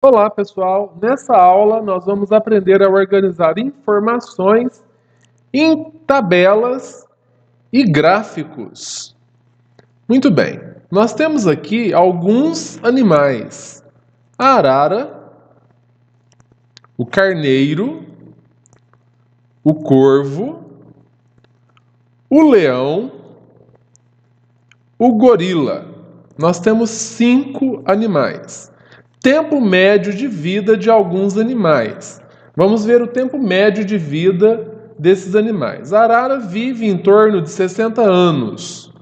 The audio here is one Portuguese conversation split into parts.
Olá, pessoal! Nessa aula, nós vamos aprender a organizar informações em tabelas e gráficos. Muito bem, nós temos aqui alguns animais: a arara, o carneiro, o corvo, o leão, o gorila. Nós temos 5 animais. Tempo médio de vida de alguns animais. Vamos ver o tempo médio de vida desses animais. A arara vive em torno de 60 anos.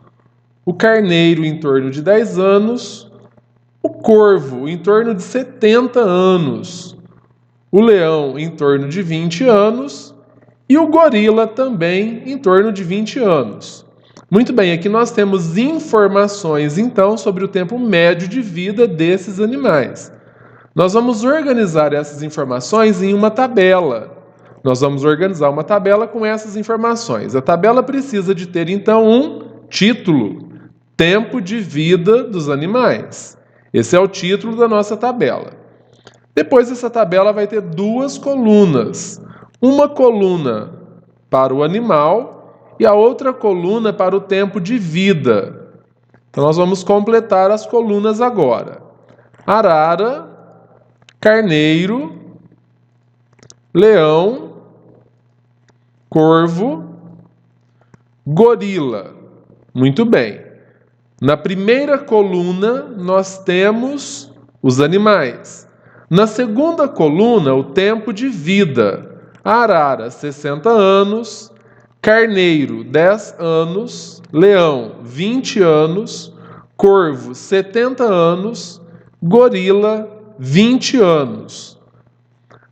O carneiro em torno de 10 anos. O corvo em torno de 70 anos. O leão em torno de 20 anos. E o gorila também em torno de 20 anos. Muito bem, aqui nós temos informações então sobre o tempo médio de vida desses animais. Nós vamos organizar essas informações em uma tabela. Nós vamos organizar uma tabela com essas informações. A tabela precisa de ter, então, um título: Tempo de vida dos animais. Esse é o título da nossa tabela. Depois, essa tabela vai ter 2 colunas. Uma coluna para o animal e a outra coluna para o tempo de vida. Então, nós vamos completar as colunas agora. Arara, carneiro, leão, corvo, gorila. Muito bem. Na primeira coluna, nós temos os animais. Na segunda coluna, o tempo de vida. Arara, 60 anos, carneiro, 10 anos, leão, 20 anos, corvo, 70 anos, gorila, 20 anos.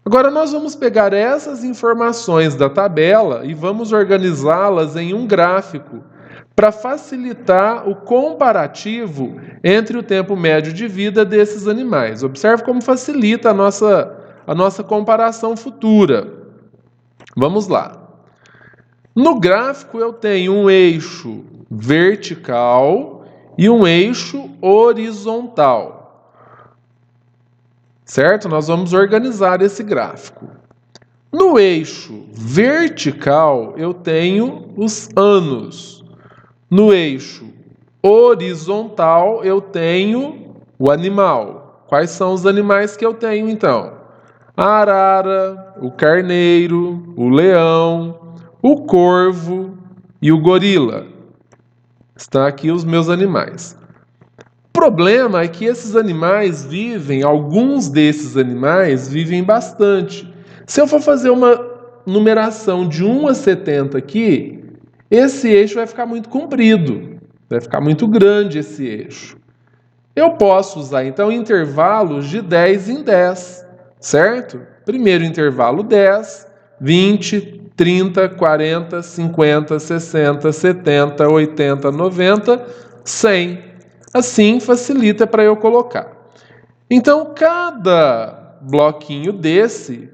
Agora nós vamos pegar essas informações da tabela e vamos organizá-las em um gráfico para facilitar o comparativo entre o tempo médio de vida desses animais. Observe como facilita a nossa comparação futura. Vamos lá. No gráfico eu tenho um eixo vertical e um eixo horizontal. Certo? Nós vamos organizar esse gráfico. No eixo vertical, eu tenho os anos. No eixo horizontal, eu tenho o animal. Quais são os animais que eu tenho, então? A arara, o carneiro, o leão, o corvo e o gorila. Estão aqui os meus animais. O problema é que esses animais alguns desses animais vivem bastante. Se eu for fazer uma numeração de 1 a 70 aqui, esse eixo vai ficar muito comprido, vai ficar muito grande esse eixo. Eu posso usar então intervalos de 10 em 10, certo? Primeiro intervalo 10, 20, 30, 40, 50, 60, 70, 80, 90, 100. Assim facilita para eu colocar. Então, cada bloquinho desse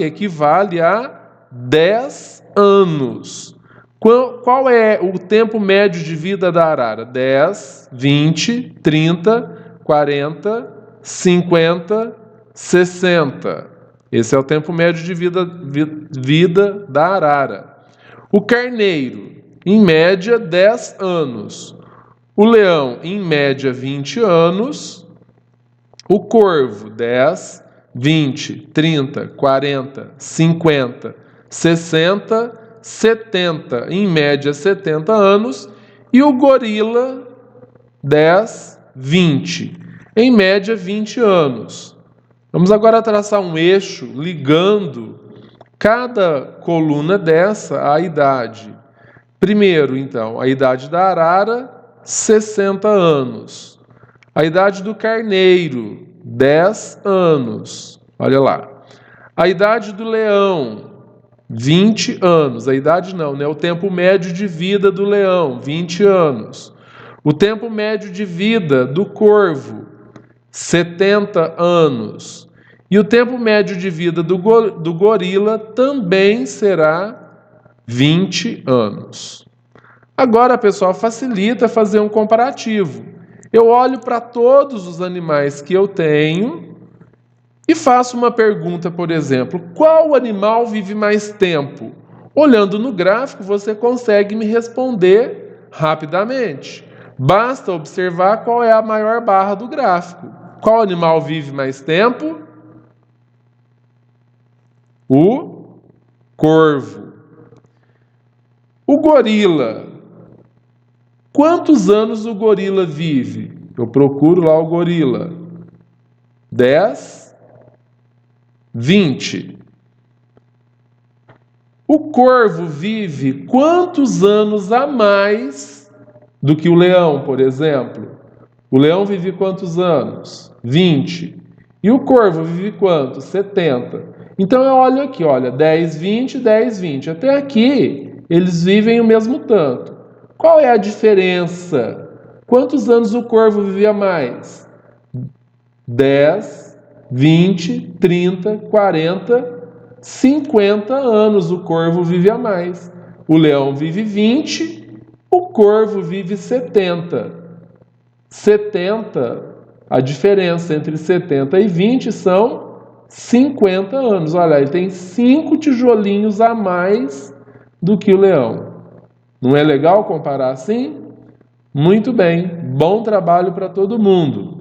equivale a 10 anos. Qual é o tempo médio de vida da arara? 10, 20, 30, 40, 50, 60. Esse é o tempo médio de vida da arara. O carneiro, em média, 10 anos. O leão, em média, 20 anos. O corvo, 10, 20, 30, 40, 50, 60, 70, em média, 70 anos. E o gorila, 10, 20, em média, 20 anos. Vamos agora traçar um eixo ligando cada coluna dessa à idade. Primeiro, então, a idade da arara, 60 anos. A idade do carneiro, 10 anos. Olha lá. A idade do leão, 20 anos. A idade não, né? O tempo médio de vida do leão, 20 anos. O tempo médio de vida do corvo, 70 anos. E o tempo médio de vida do gorila também será 20 anos. Agora, pessoal, facilita fazer um comparativo. Eu olho para todos os animais que eu tenho E faço uma pergunta, por exemplo, qual animal vive mais tempo? Olhando no gráfico, você consegue me responder rapidamente. Basta observar qual é a maior barra do gráfico. Qual animal vive mais tempo? O corvo. O gorila. Quantos anos o gorila vive? Eu procuro lá o gorila. 10, 20. O corvo vive quantos anos a mais do que o leão, por exemplo? O leão vive quantos anos? 20. E o corvo vive quanto? 70. Então eu olho aqui, olha, 10, 20, 10, 20. Até aqui eles vivem o mesmo tanto. Qual é a diferença? Quantos anos o corvo vivia mais? 10, 20, 30, 40, 50 anos o corvo vive a mais. O leão vive 20, o corvo vive 70. 70, a diferença entre 70 e 20 são 50 anos. Olha, ele tem 5 tijolinhos a mais do que o leão. Não é legal comparar assim? Muito bem, bom trabalho para todo mundo.